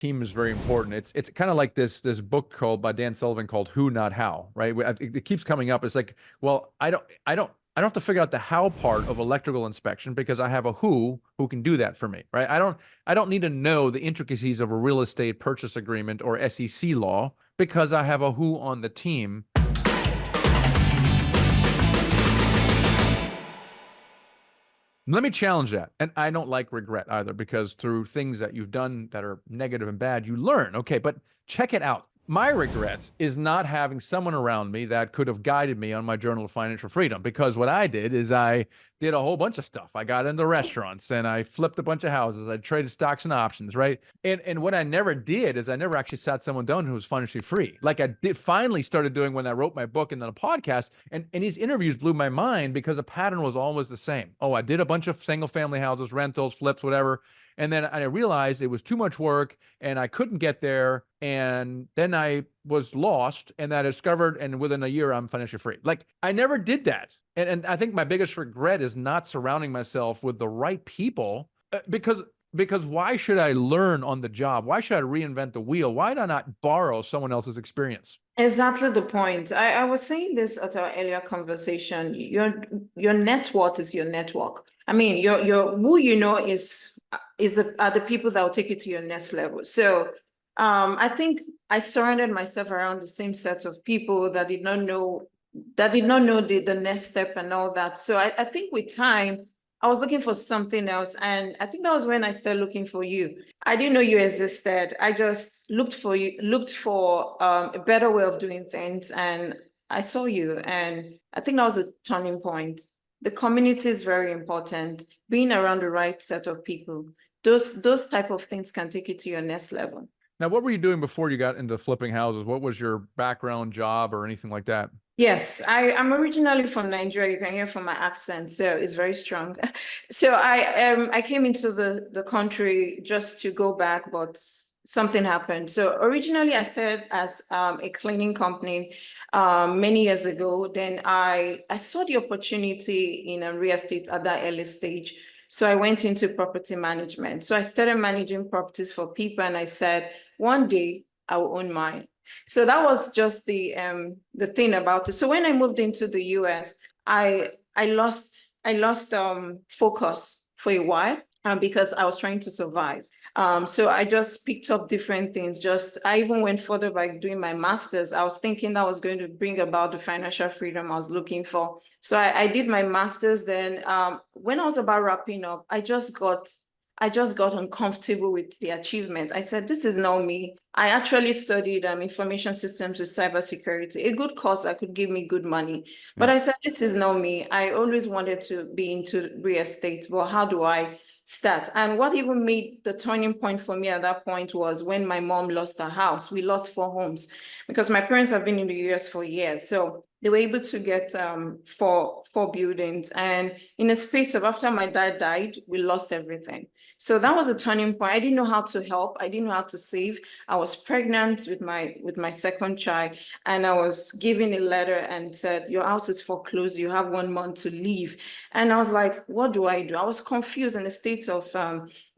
Team is very important. It's kind of like this book called by Dan Sullivan called Who Not How, right? It keeps coming up. It's like, well, I don't have to figure out the how part of electrical inspection because I have a who can do that for me, right? I don't need to know the intricacies of a real estate purchase agreement or SEC law because I have a who on the team. Let me challenge that. And I don't like regret either because through things that you've done that are negative and bad, you learn. Okay, but check it out. My regret is not having someone around me that could have guided me on my journal of financial freedom because what I did is I did a whole bunch of stuff. I got into restaurants and I flipped a bunch of houses. I traded stocks and options, right? And what I never did is I never actually sat someone down who was financially free. Like I did finally started doing when I wrote my book and then a podcast. And these interviews blew my mind because the pattern was always the same. Oh, I did a bunch of single family houses, rentals, flips, whatever. And then I realized it was too much work and I couldn't get there. And then I was lost and I discovered, and within a year, I'm financially free. Like I never did that. And I think my biggest regret is not surrounding myself with the right people because why should I learn on the job? Why should I reinvent the wheel? Why do I not borrow someone else's experience? Exactly the point. I was saying this at our earlier conversation. Your net worth is your network. I mean, your who you know are the people that will take you to your next level. So I think I surrounded myself around the same set of people that did not know the next step and all that. So I think with time, I was looking for something else. And I think that was when I started looking for you. I didn't know you existed. I just looked for you, looked for a better way of doing things. And I saw you. And I think that was a turning point. The community is very important. Being around the right set of people, those type of things can take you to your next level. Now, what were you doing before you got into flipping houses? What was your background, job, or anything like that? Yes, I'm originally from Nigeria. You can hear from my accent, so it's very strong. So I came into the country just to go back, but something happened. So originally I started as a cleaning company many years ago. Then I saw the opportunity in real estate at that early stage. So I went into property management. So I started managing properties for people, and I said, one day I will own mine. So that was just the thing about it. So when I moved into the US, I lost focus for a while because I was trying to survive. So I just picked up different things. I even went further by doing my master's. I was thinking that was going to bring about the financial freedom I was looking for. So I did my master's. Then when I was about wrapping up, I just got uncomfortable with the achievement. I said, this is not me. I actually studied information systems with cybersecurity, a good course that could give me good money. But Yeah. I said, this is not me. I always wanted to be into real estate, but how do I start? And what even made the turning point for me at that point was when my mom lost her house. We lost 4 homes because my parents have been in the US for years. So they were able to get four buildings. And in a space of after my dad died, we lost everything. So that was a turning point. I didn't know how to help. I didn't know how to save. I was pregnant with my second child, and I was given a letter and said, your house is foreclosed. You have 1 month to leave. And I was like, what do? I was confused in a state of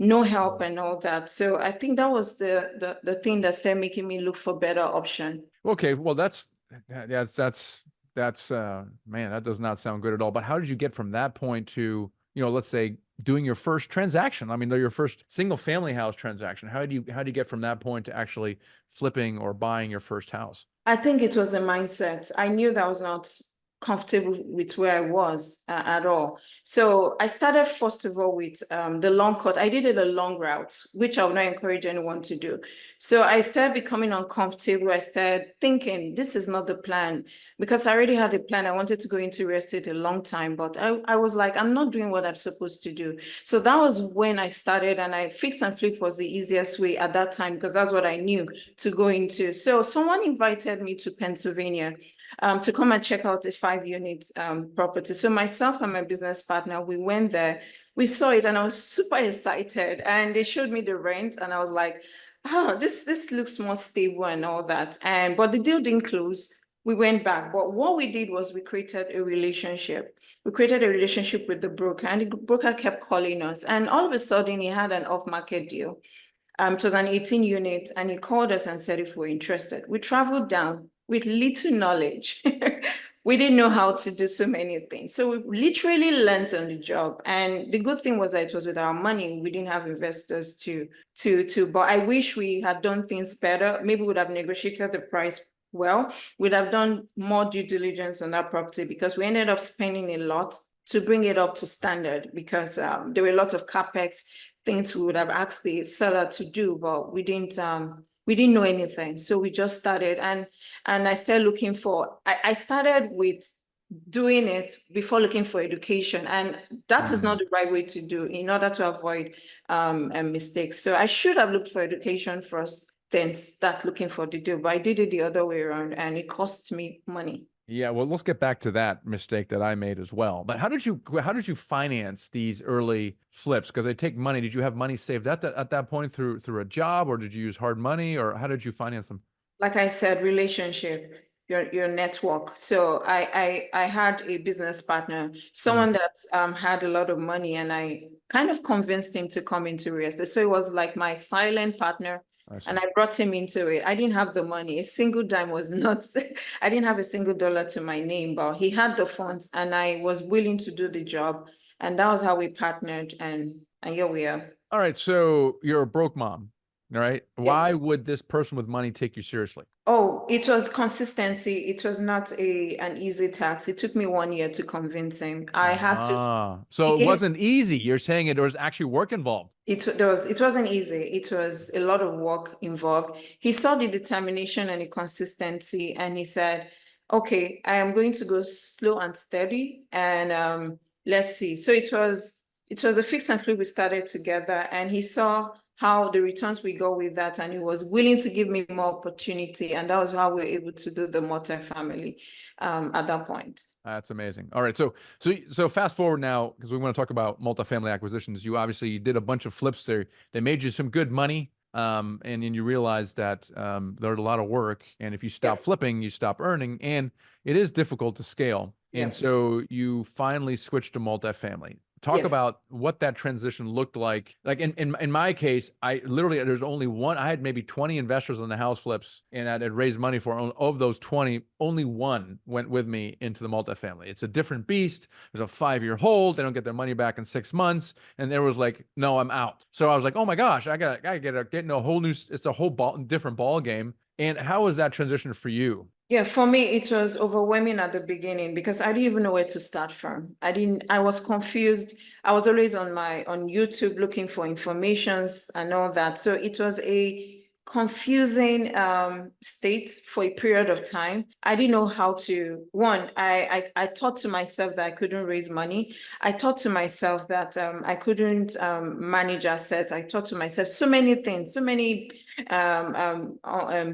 no help and all that. So I think that was the thing that started making me look for better option. Okay, well, that's man, that does not sound good at all. But how did you get from that point to, let's say doing your first transaction? I mean, your first single family house transaction. How do you get from that point to actually flipping or buying your first house? I think it was the mindset. I knew that I was not comfortable with where I was at all. So I started first of all with the long cut. I did it a long route, which I would not encourage anyone to do. So I started becoming uncomfortable. I started thinking, this is not the plan, because I already had a plan. I wanted to go into real estate a long time, but I was like, I'm not doing what I'm supposed to do. So that was when I started, and I fix and flip was the easiest way at that time because that's what I knew to go into. So someone invited me to Pennsylvania to come and check out a 5-unit property. So myself and my business partner, we went there, we saw it, and I was super excited. And they showed me the rent, and I was like, oh, this looks more stable and all that. But the deal didn't close. We went back. But what we did was we created a relationship. We created a relationship with the broker, and the broker kept calling us. And all of a sudden, he had an off-market deal. It was an 18 unit, and he called us and said if we're interested. We traveled down with little knowledge. We didn't know how to do so many things. So we literally learned on the job. And the good thing was that it was with our money. We didn't have investors but I wish we had done things better. Maybe we would have negotiated the price well. We'd have done more due diligence on that property, because we ended up spending a lot to bring it up to standard, because there were a lot of capex things we would have asked the seller to do, but we didn't know anything. So we just started, and I started looking for, I started with doing it before looking for education, and that is not the right way to do in order to avoid mistakes. So I should have looked for education first, then start looking for the deal, but I did it the other way around, and it cost me money. Yeah, well, let's get back to that mistake that I made as well. But how did you finance these early flips? Because they take money. Did you have money saved at that point through a job, or did you use hard money, or how did you finance them? Like I said, relationship, your network. So I had a business partner, someone that had a lot of money, and I kind of convinced him to come into real estate. So it was like my silent partner. And I brought him into it. I didn't have the money. A single dime was not, I didn't have a single dollar to my name, but he had the funds, and I was willing to do the job. And that was how we partnered, and here we are. All right, so you're a broke mom, all right? Why Yes. would this person with money take you seriously? Oh, it was consistency. It was not an easy task. It took me 1 year to convince him. I had to. So it wasn't easy. You're saying there was actually work involved. It wasn't easy. It was a lot of work involved. He saw the determination and the consistency, and he said, okay, I am going to go slow and steady, and let's see. So it was a fix and flip we started together, and he saw how the returns we got with that, and he was willing to give me more opportunity, and that was how we were able to do the multifamily at that point. That's amazing. All right, so fast forward now, because we want to talk about multifamily acquisitions. You obviously did a bunch of flips there. They made you some good money, and then you realized that there's a lot of work, and if you stop flipping, you stop earning, and it is difficult to scale. And so you finally switched to multifamily. Talk about what that transition looked like. Like in my case, I literally, there's only one, I had maybe 20 investors on the house flips, and I had raised money for, of those 20, only one went with me into the multifamily. It's a different beast. There's a 5-year hold. They don't get their money back in 6 months. And there was like, no, I'm out. So I was like, oh my gosh, I gotta get into a whole new, it's a whole different ball game. And how was that transition for you? Yeah, for me, it was overwhelming at the beginning, because I didn't even know where to start from. I was confused. I was always on YouTube looking for informations and all that. So it was a confusing state for a period of time. I didn't know how to, I thought to myself that I couldn't raise money. I thought to myself that I couldn't manage assets. I thought to myself so many things, so many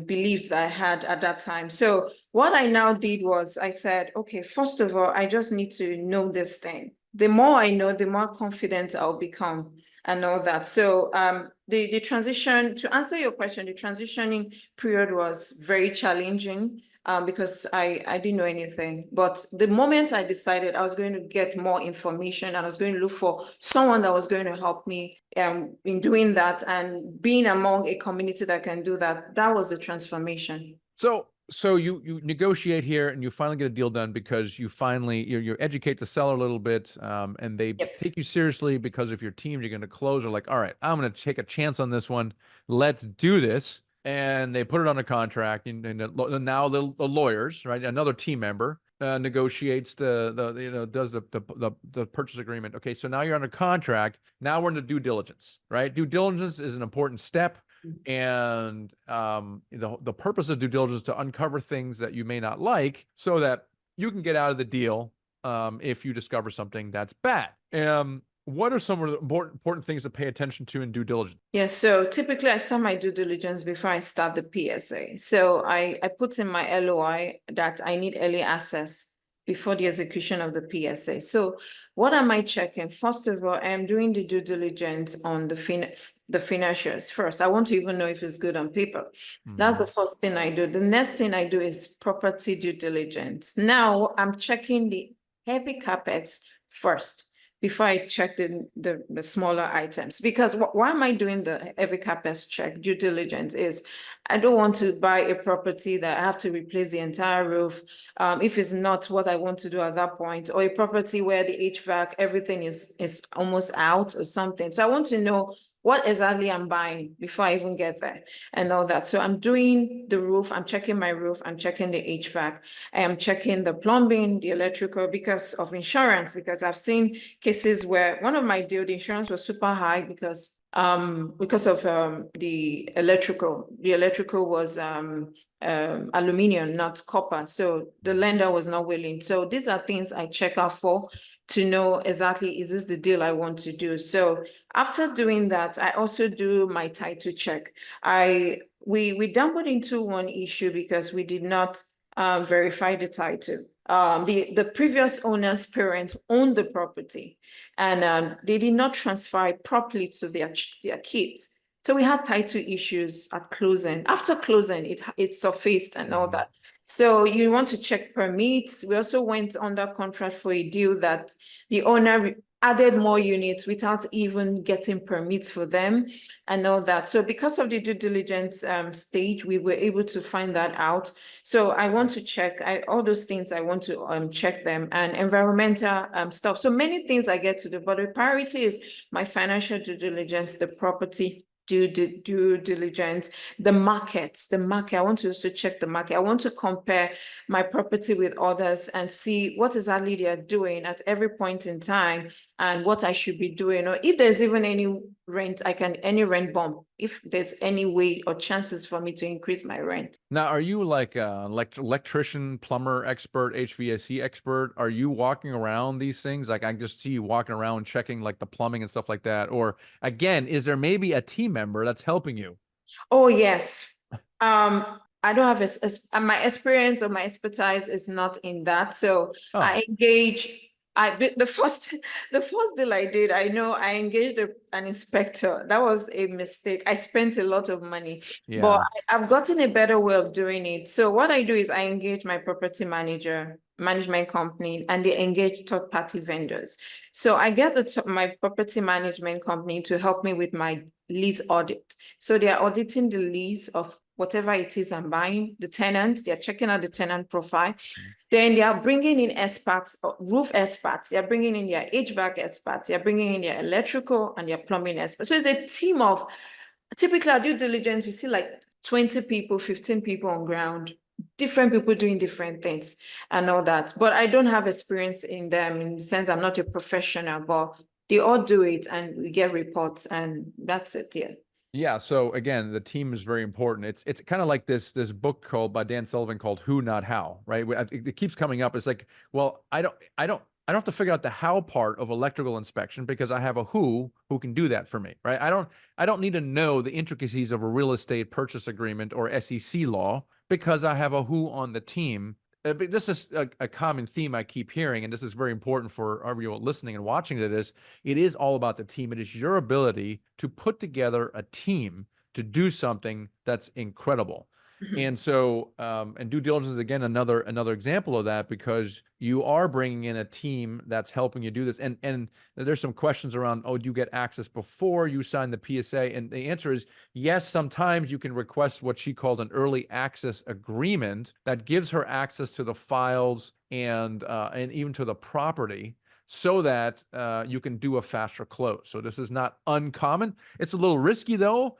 beliefs that I had at that time. So what I now did was I said, okay, first of all, I just need to know this thing. The more I know, the more confident I'll become and all that. So the transition, to answer your question, the transitioning period was very challenging because I didn't know anything. But the moment I decided I was going to get more information, and I was going to look for someone that was going to help me in doing that, and being among a community that can do that, that was the transformation. So you negotiate here, and you finally get a deal done because you finally you educate the seller a little bit, and they take you seriously because of your team. You're going to close. They're like, all right, I'm going to take a chance on this one. Let's do this. And they put it on a contract, and now the lawyers, right? Another team member negotiates does the purchase agreement. Okay, so now you're under contract. Now we're into due diligence, right? Due diligence is an important step. And the purpose of due diligence is to uncover things that you may not like, so that you can get out of the deal if you discover something that's bad. What are some of the important things to pay attention to in due diligence? Yes, so typically I start my due diligence before I start the PSA. So I put in my LOI that I need early access before the execution of the PSA. So what am I checking? First of all, I am doing the due diligence on the financials first. I want to even know if it's good on paper. That's the first thing I do. The next thing I do is property due diligence. Now I'm checking the heavy capex first, before I check the smaller items. Because why am I doing the heavy CapEx check, due diligence, is I don't want to buy a property that I have to replace the entire roof if it's not what I want to do at that point, or a property where the HVAC, everything is almost out or something. So I want to know what exactly I'm buying before I even get there and all that. So I'm doing the roof, I'm checking my roof, I'm checking the HVAC, I am checking the plumbing, the electrical, because of insurance, because I've seen cases where one of my deal, the insurance was super high because of the electrical. The electrical was aluminum, not copper. So the lender was not willing. So these are things I check out for to know exactly, is this the deal I want to do? So after doing that, I also do my title check. We dabbled into one issue because we did not verify the title. The previous owner's parents owned the property, and they did not transfer it properly to their kids. So we had title issues at closing. After closing, it surfaced and all that. So you want to check permits. We also went under contract for a deal that the owner added more units without even getting permits for them and all that. So because of the due diligence stage, we were able to find that out. So I want to check all those things. I want to check them, and environmental stuff. So many things I get to do, but the priority is my financial due diligence, the property due diligence, the market. I want to also check the market. I want to compare my property with others and see what exactly they are doing at every point in time and what I should be doing, or if there's even any rent bump, if there's any way or chances for me to increase my rent. Now, are you like electrician, plumber expert, HVAC expert? Are you walking around these things? Like I just see you walking around checking like the plumbing and stuff like that. Or again, is there maybe a team member that's helping you? Oh, yes. I don't have my experience or my expertise is not in that. So I engage. The first deal I did, I know I engaged an inspector. That was a mistake. I spent a lot of money, but I've gotten a better way of doing it. So what I do is I engage my property management company, and they engage third-party vendors. So I get my property management company to help me with my lease audit. So they are auditing the lease of whatever it is I'm buying, the tenants, they're checking out the tenant profile. Then they are bringing in experts, roof experts, they're bringing in their HVAC experts, they're bringing in their electrical and their plumbing experts. So it's a team of, typically at due diligence, you see like 20 people, 15 people on ground, different people doing different things and all that. But I don't have experience in them in the sense I'm not a professional, but they all do it and we get reports and that's it, yeah. Yeah, so again, the team is very important. It's kind of like this book called by Dan Sullivan called Who Not How, right? It keeps coming up. It's like, well, I don't have to figure out the how part of electrical inspection because I have a who can do that for me, right? I don't need to know the intricacies of a real estate purchase agreement or SEC law because I have a who on the team. But this is a common theme I keep hearing, and this is very important for everyone listening and watching to this. It is all about the team. It is your ability to put together a team to do something that's incredible. And so, and due diligence is again another example of that because you are bringing in a team that's helping you do this. And there's some questions around, oh, do you get access before you sign the PSA? And the answer is yes. Sometimes you can request what she called an early access agreement that gives her access to the files and even to the property, so that you can do a faster close. So this is not uncommon. It's a little risky though.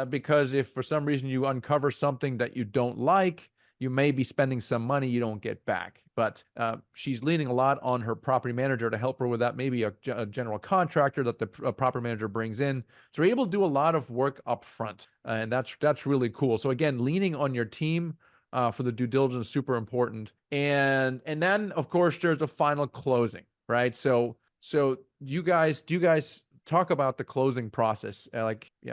Because if for some reason you uncover something that you don't like, you may be spending some money you don't get back. But she's leaning a lot on her property manager to help her with that, maybe a general contractor that the property manager brings in. So you're able to do a lot of work up front, and that's really cool. So again, leaning on your team for the due diligence is super important. And then, of course, there's a final closing, right? So do you guys talk about the closing process?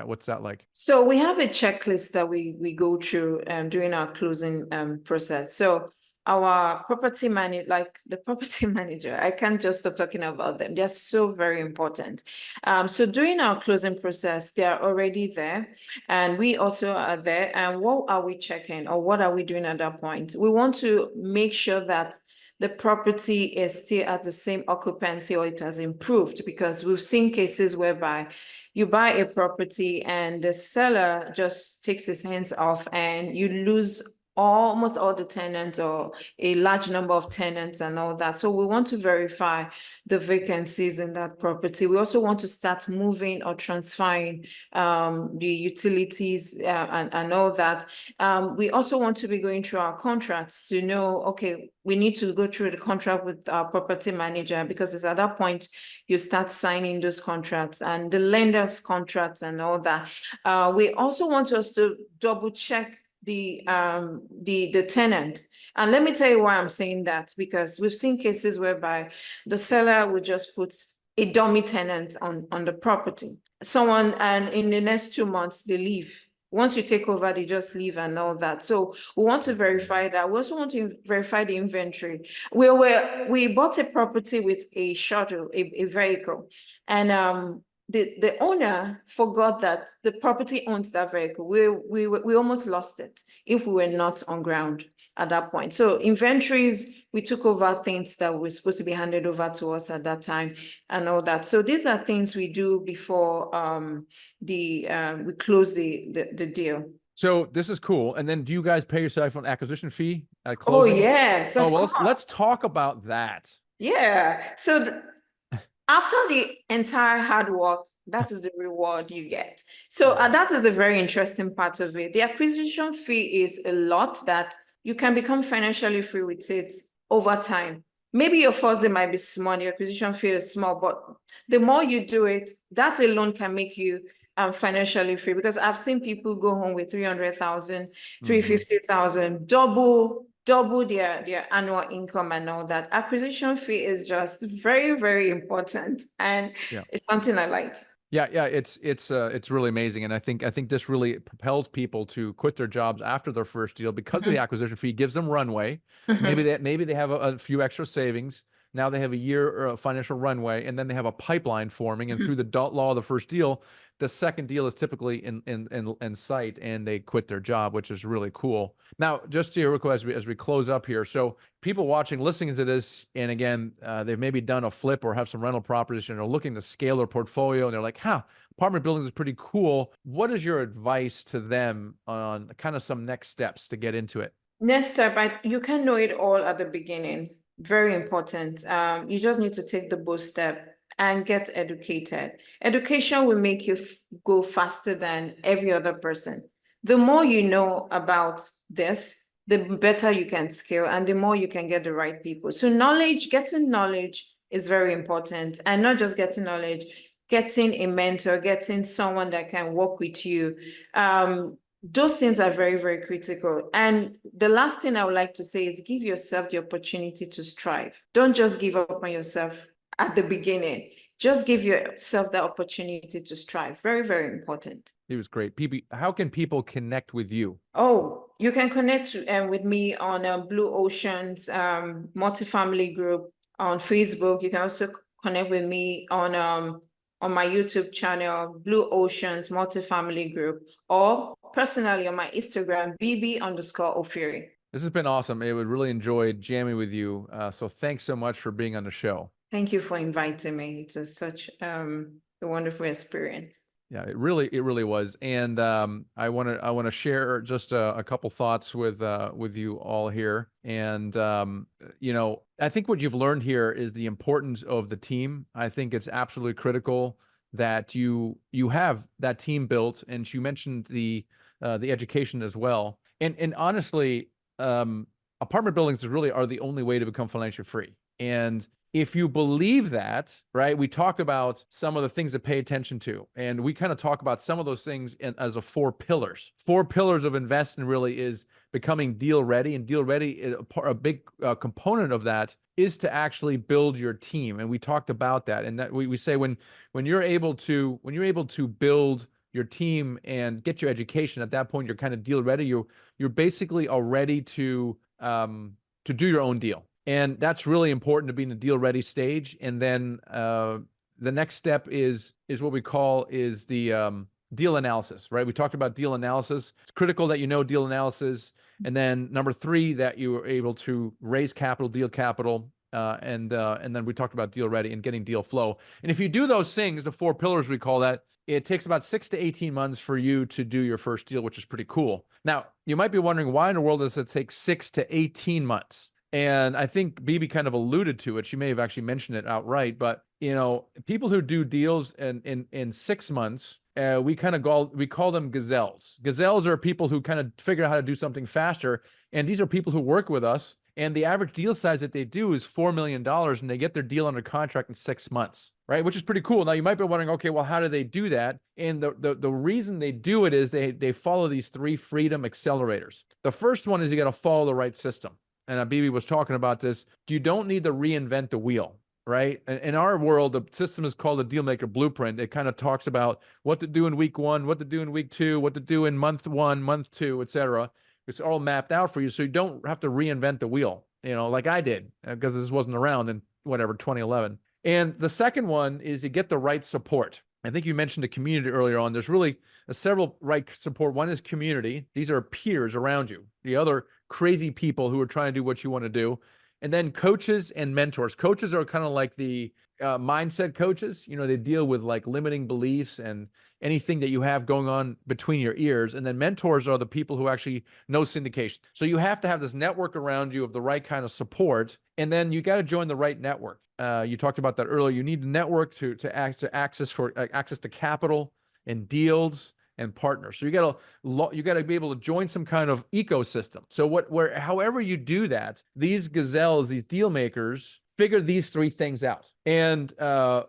What's that like? So we have a checklist that we go through during our closing process. So our property the property manager, I can't just stop talking about them. They're so very important. So during our closing process, they are already there and we also are there. And what are we checking or what are we doing at that point? We want to make sure that the property is still at the same occupancy or it has improved, because we've seen cases whereby you buy a property and the seller just takes his hands off and you lose almost all the tenants or a large number of tenants and all that. So we want to verify the vacancies in that property. We also want to start moving or transferring the utilities and all that. We also want to be going through our contracts to know, okay, we need to go through the contract with our property manager, because it's at that point you start signing those contracts and the lender's contracts and all that. We also want us to double check the tenant. And let me tell you why I'm saying that, because we've seen cases whereby the seller would just put a dummy tenant on the property. Someone, and in the next 2 months, they leave. Once you take over, they just leave and all that. So we want to verify that. We also want to verify the inventory. We bought a property with a shuttle, a vehicle, and the owner forgot that the property owns that vehicle. We almost lost it if we were not on ground at that point. So inventories, we took over things that were supposed to be handed over to us at that time and all that. So these are things we do before we close the deal. So this is cool. And then do you guys pay yourself an acquisition fee at Oh, closing? yes, of well, course. let's talk about that. Yeah. So after the entire hard work, that is the reward you get. So that is a very interesting part of it. The acquisition fee is a lot that you can become financially free with it over time. Maybe your first day might be small, your acquisition fee is small, but the more you do it, that alone can make you financially free, because I've seen people go home with 300,000, 350,000, double their annual income and all that. Acquisition fee is just very, very important, and it's something I like. Yeah, it's really amazing, and I think this really propels people to quit their jobs after their first deal because of the acquisition fee. Gives them runway. Maybe they have a few extra savings. Now they have a year of financial runway, and then they have a pipeline forming. And through the law of the first deal, the second deal is typically in sight, and they quit their job, which is really cool. Now, just to real quick as we close up here, so people watching, listening to this, and again, they've maybe done a flip or have some rental properties and are looking to scale their portfolio, and they're like, apartment buildings is pretty cool. What is your advice to them on kind of some next steps to get into it? Next step, you can know it all at the beginning. Very important. You just need to take the bold step and get educated. Education will make you go faster than every other person. The more you know about this, the better you can scale and the more you can get the right people. So getting knowledge is very important, and not just getting knowledge, getting a mentor, getting someone that can work with you. Those things are very, very critical. And the last thing I would like to say is give yourself the opportunity to strive. Don't just give up on yourself at the beginning. Just give yourself the opportunity to strive. Very, very important. It was great. Bibi, how can people connect with you? Oh, you can connect with me on Blue Ocean's multifamily group on Facebook. You can also connect with me on my YouTube channel, Blue Ocean's Multifamily Group, or personally on my Instagram, Bibi_Ofiri. This has been awesome. I would really enjoyed jamming with you. So thanks so much for being on the show. Thank you for inviting me. It was such a wonderful experience. Yeah, it really was. And I want to share just a couple thoughts with you all here. And I think what you've learned here is the importance of the team. I think it's absolutely critical that you have that team built. And you mentioned the education as well. And honestly, apartment buildings really are the only way to become financially free. And if you believe that, right, we talked about some of the things to pay attention to, and we kind of talk about some of those things as 4 pillars. 4 pillars of investing really is becoming deal ready, and deal ready, a big component of that is to actually build your team. And we talked about that, and that we say when you're able to build your team and get your education, at that point you're kind of deal ready. You're basically all ready to do your own deal. And that's really important to be in the deal ready stage. And then the next step is what we call is the deal analysis, right? We talked about deal analysis. It's critical that you know deal analysis. And then number 3, that you were able to raise capital, deal capital, and then we talked about deal ready and getting deal flow. And if you do those things, the 4 pillars we call that, it takes about 6 to 18 months for you to do your first deal, which is pretty cool. Now, you might be wondering, why in the world does it take 6 to 18 months? And I think Bibi kind of alluded to it. She may have actually mentioned it outright, but people who do deals in 6 months, we call them gazelles. Gazelles are people who kind of figure out how to do something faster, and these are people who work with us. And the average deal size that they do is $4 million, and they get their deal under contract in 6 months, right? Which is pretty cool. Now, you might be wondering, okay, well, how do they do that? And the reason they do it is they follow these 3 freedom accelerators. The first one is you got to follow the right system. And Bibi was talking about this. You don't need to reinvent the wheel, right? In our world, the system is called a Dealmaker Blueprint. It kind of talks about what to do in week 1, what to do in week 2, what to do in month 1, month 2, etc. It's all mapped out for you, so you don't have to reinvent the wheel, like I did, because this wasn't around in 2011. And the second one is you get the right support. I think you mentioned the community earlier on. There's really several right support. One is community. These are peers around you, the other crazy people who are trying to do what you want to do. And then coaches and mentors. Coaches are kind of like the mindset coaches. They deal with like limiting beliefs and anything that you have going on between your ears. And then mentors are the people who actually know syndication. So you have to have this network around you of the right kind of support. And then you got to join the right network. You talked about that earlier. You need a network to access to capital and deals and partners. So you got to be able to join some kind of ecosystem. So however you do that, these gazelles, these deal makers, figure these 3 things out. And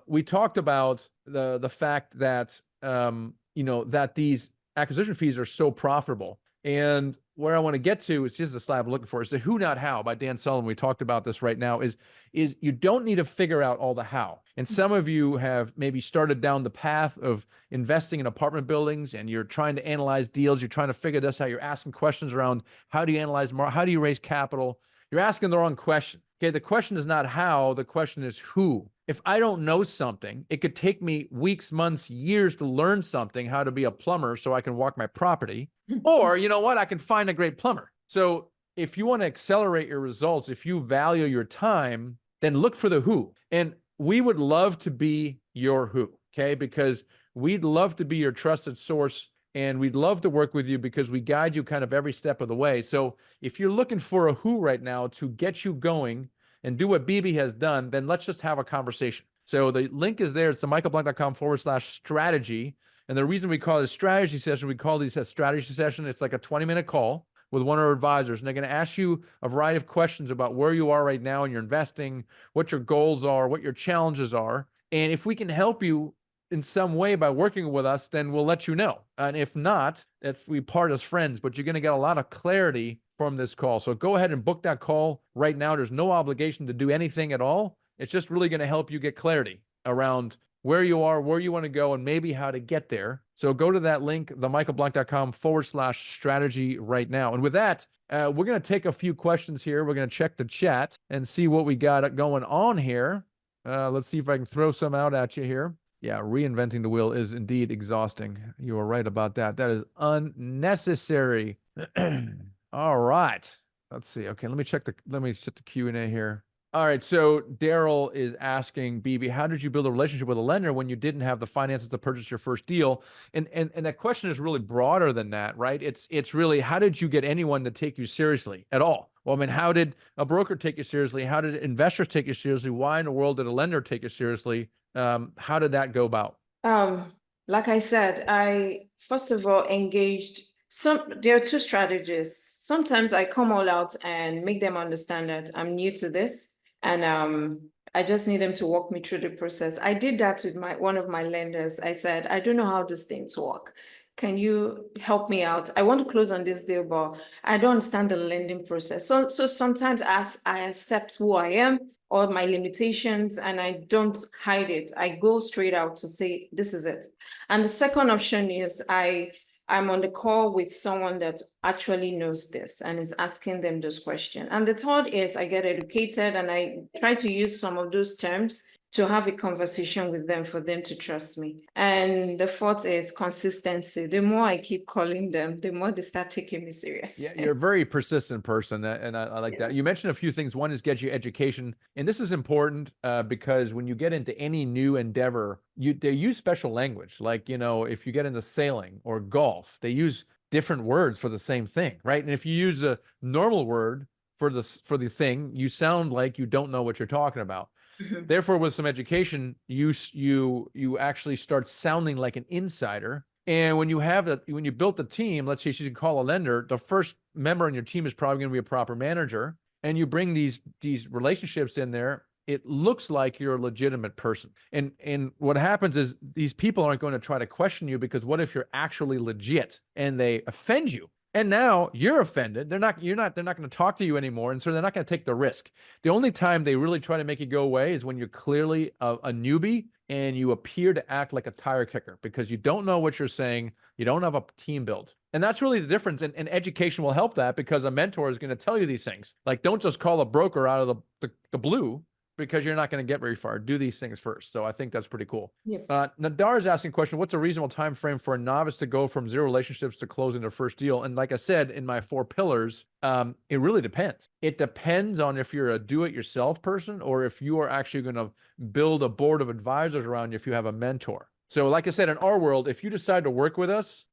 we talked about the fact that that these acquisition fees are so profitable. And where I want to get to is just the slide I'm looking for, is the who, not how, by Dan Sullivan. We talked about this right now, is you don't need to figure out all the how. And some of you have maybe started down the path of investing in apartment buildings, and you're trying to analyze deals. You're trying to figure this out. You're asking questions around how do you analyze, how do you raise capital? You're asking the wrong question. Okay, the question is not how, the question is who. If I don't know something, it could take me weeks, months, years to learn something, how to be a plumber so I can walk my property. Or, you know what, I can find a great plumber. So if you want to accelerate your results, if you value your time, then look for the who. And we would love to be your who, okay? Because we'd love to be your trusted source, and we'd love to work with you because we guide you kind of every step of the way. So if you're looking for a who right now to get you going and do what Bibi has done, then let's just have a conversation. So the link is there. It's the michaelblank.com/strategy. And the reason we call it a strategy session, we call these a strategy session. It's like a 20-minute call with one of our advisors, and they're going to ask you a variety of questions about where you are right now in your investing, what your goals are, what your challenges are. And if we can help you in some way by working with us, then we'll let you know. And if not, we part as friends, but you're going to get a lot of clarity from this call. So go ahead and book that call right now. There's no obligation to do anything at all. It's just really going to help you get clarity around where you are, where you want to go, and maybe how to get there. So go to that link, themichaelblank.com/strategy right now. And with that, we're going to take a few questions here. We're going to check the chat and see what we got going on here. Let's see if I can throw some out at you here. Yeah, reinventing the wheel is indeed exhausting. You are right about that. That is unnecessary. All right. Let's see. Okay, let me check the Q&A here. All right, so Daryl is asking, Bibi, how did you build a relationship with a lender when you didn't have the finances to purchase your first deal? And that question is really broader than that, right? It's really, how did you get anyone to take you seriously at all? Well, I mean, how did a broker take you seriously? How did investors take you seriously? Why in the world did a lender take you seriously? How did that go about? Like I said, I first of all engaged there are 2 strategies. Sometimes I come all out and make them understand that I'm new to this. And I just need them to walk me through the process. I did that with one of my lenders. I said, I don't know how these things work. Can you help me out? I want to close on this deal, but I don't understand the lending process. So sometimes I accept who I am or my limitations, and I don't hide it. I go straight out to say, this is it. And the second option is I'm on the call with someone that actually knows this and is asking them those questions. And the third is I get educated and I try to use some of those terms to have a conversation with them for them to trust me. And the fourth is consistency. The more I keep calling them, the more they start taking me serious. Yeah, you're a very persistent person, and I like that. You mentioned a few things. One is get you education, and this is important because when you get into any new endeavor, they use special language. Like, you know, if you get into sailing or golf, they use different words for the same thing, right? And if you use a normal word for the thing, you sound like you don't know what you're talking about. Mhm. Therefore, with some education, you actually start sounding like an insider. And when you built the team, let's say you can call a lender, the first member on your team is probably going to be a proper manager, and you bring these relationships in there. It looks like you're a legitimate person. And what happens is these people aren't going to try to question you, because what if you're actually legit and they offend you? And now you're offended. They're not going to talk to you anymore. And so they're not going to take the risk. The only time they really try to make you go away is when you're clearly a newbie and you appear to act like a tire kicker because you don't know what you're saying. You don't have a team build. And that's really the difference. And education will help that, because a mentor is going to tell you these things. Like, don't just call a broker out of the blue, because you're not going to get very far. Do these things first. So I think that's pretty cool. Yep. Nadar is asking a question: what's a reasonable time frame for a novice to go from 0 relationships to closing their first deal? And like I said in my 4 pillars, it really depends. It depends on if you're a do-it-yourself person or if you are actually going to build a board of advisors around you if you have a mentor. So like I said, in our world, if you decide to work with us,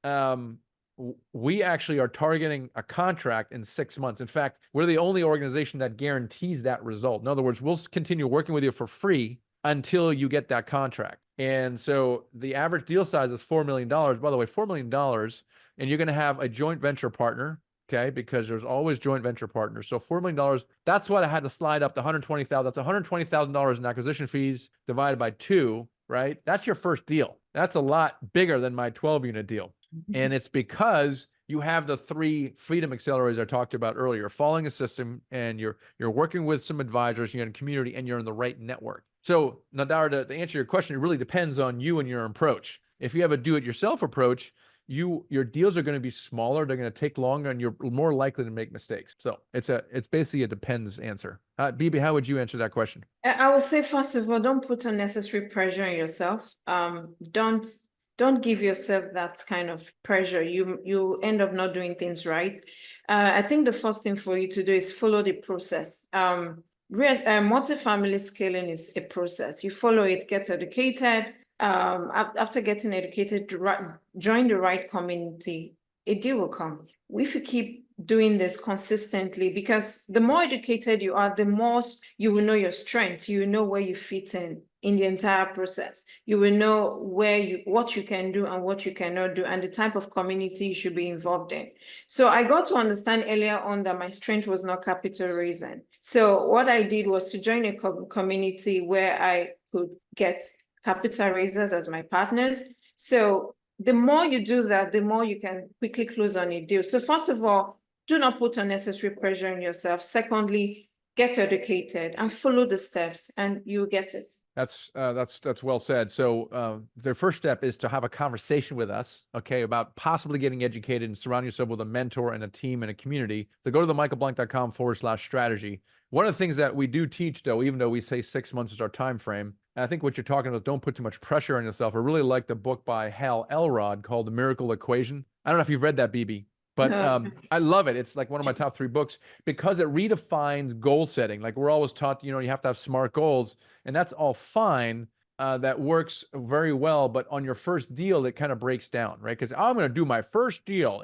we actually are targeting a contract in 6 months. In fact, we're the only organization that guarantees that result. In other words, we'll continue working with you for free until you get that contract. And so the average deal size is $4 million. By the way, $4 million, and you're going to have a joint venture partner, okay? Because there's always joint venture partners. So $4 million, that's what I had to slide up to $120,000. That's $120,000 in acquisition fees divided by 2, right? That's your first deal. That's a lot bigger than my 12-unit deal. And it's because you have the 3 freedom accelerators I talked about earlier: following a system, and you're working with some advisors, you're in a community, and you're in the right network. So Nadar, to answer your question, it really depends on you and your approach. If you have a do-it-yourself approach, your deals are going to be smaller, they're going to take longer, and you're more likely to make mistakes. So it's basically a depends answer. Bibi, how would you answer that question? I would say, first of all, don't put unnecessary pressure on yourself. Don't give yourself that kind of pressure. You end up not doing things right. I think the first thing for you to do is follow the process. Multifamily scaling is a process. You follow it, get educated. After getting educated, join the right community, a deal will come. If you keep doing this consistently, because the more educated you are, the more you will know your strengths. You will know where you fit in the entire process. You will know what you can do and what you cannot do, and the type of community you should be involved in. So I got to understand earlier on that my strength was not capital raising. So what I did was to join a community where I could get capital raisers as my partners. So the more you do that, the more you can quickly close on a deal. So first of all, do not put unnecessary pressure on yourself. Secondly, get educated and follow the steps, and you get it. That's well said. So the first step is to have a conversation with us, okay, about possibly getting educated and surround yourself with a mentor and a team and a community. So go to themichaelblank.com/strategy. One of the things that we do teach, though, even though we say 6 months is our time frame, and I think what you're talking about is don't put too much pressure on yourself. I really like the book by Hal Elrod called The Miracle Equation. I don't know if you've read that, Bibi, but I love it. It's like one of my top 3 books because it redefines goal setting. Like we're always taught, you have to have SMART goals, and that's all fine. That works very well, but on your first deal, it kind of breaks down, right? Because I'm going to do my first deal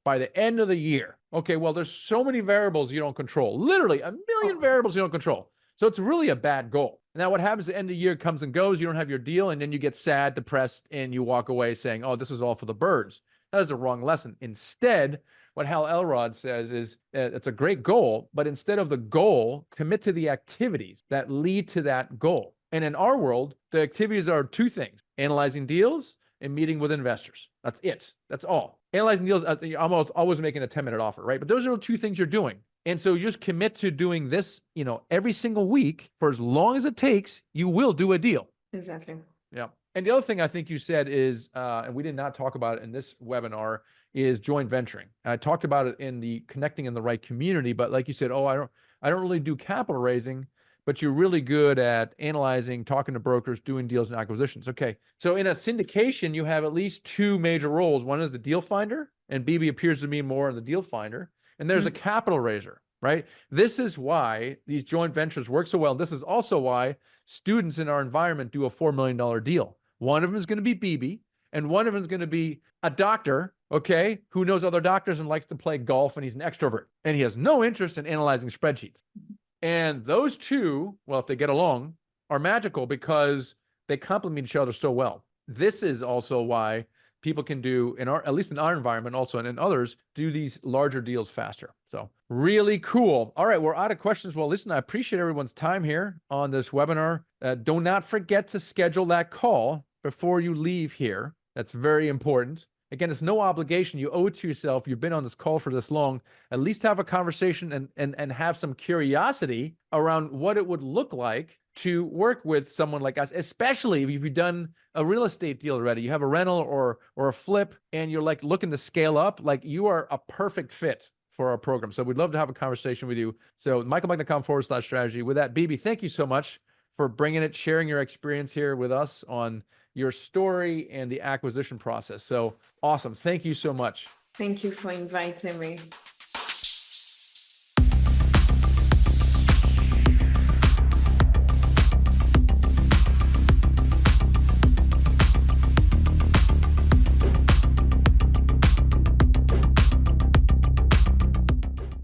by the end of the year. Okay, well, there's so many variables you don't control. Literally a million variables you don't control. So it's really a bad goal. Now, what happens at the end of the year comes and goes. You don't have your deal, and then you get sad, depressed, and you walk away saying, oh, this is all for the birds. That is the wrong lesson. Instead, what Hal Elrod says is it's a great goal, but instead of the goal, commit to the activities that lead to that goal. And in our world, the activities are 2 things: analyzing deals and meeting with investors. That's it. That's all. Analyzing deals, I'm always making a 10-minute offer, right? But those are the 2 things you're doing. And so you just commit to doing this, every single week for as long as it takes, you will do a deal. Exactly. Yeah. And the other thing I think you said is, and we did not talk about it in this webinar, is joint venturing. I talked about it in the connecting in the right community, but like you said, I don't really do capital raising. but you're really good at analyzing, talking to brokers, doing deals and acquisitions. Okay. So in a syndication, you have at least two major roles. One is the deal finder, and Bibi appears to me more in the deal finder. And there's a capital raiser, right? This is why these joint ventures work so well. This is also why students in our environment do a $4 million deal. One of them is going to be Bibi, and one of them is going to be a doctor, okay, who knows other doctors and likes to play golf, and he's an extrovert, and he has no interest in analyzing spreadsheets. And those two, well, if they get along, are magical because they complement each other so well. This is also why people can do, in our, at least in our environment also, and in others, do these larger deals faster. So really cool. All right, we're out of questions. Well, listen, I appreciate everyone's time here on this webinar. Do not forget to schedule that call before you leave here. That's very important. Again, it's no obligation. You owe it to yourself. You've been on this call for this long. At least have a conversation and have some curiosity around what it would look like to work with someone like us, especially if you've done a real estate deal already. You have a rental or a flip, and you're like looking to scale up. Like, you are a perfect fit for our program. So we'd love to have a conversation with you. So michaelmike.com/strategy. With that, Bibi, thank you so much for bringing it, sharing your experience here with us on your story and the acquisition process. So awesome. Thank you so much. Thank you for inviting me.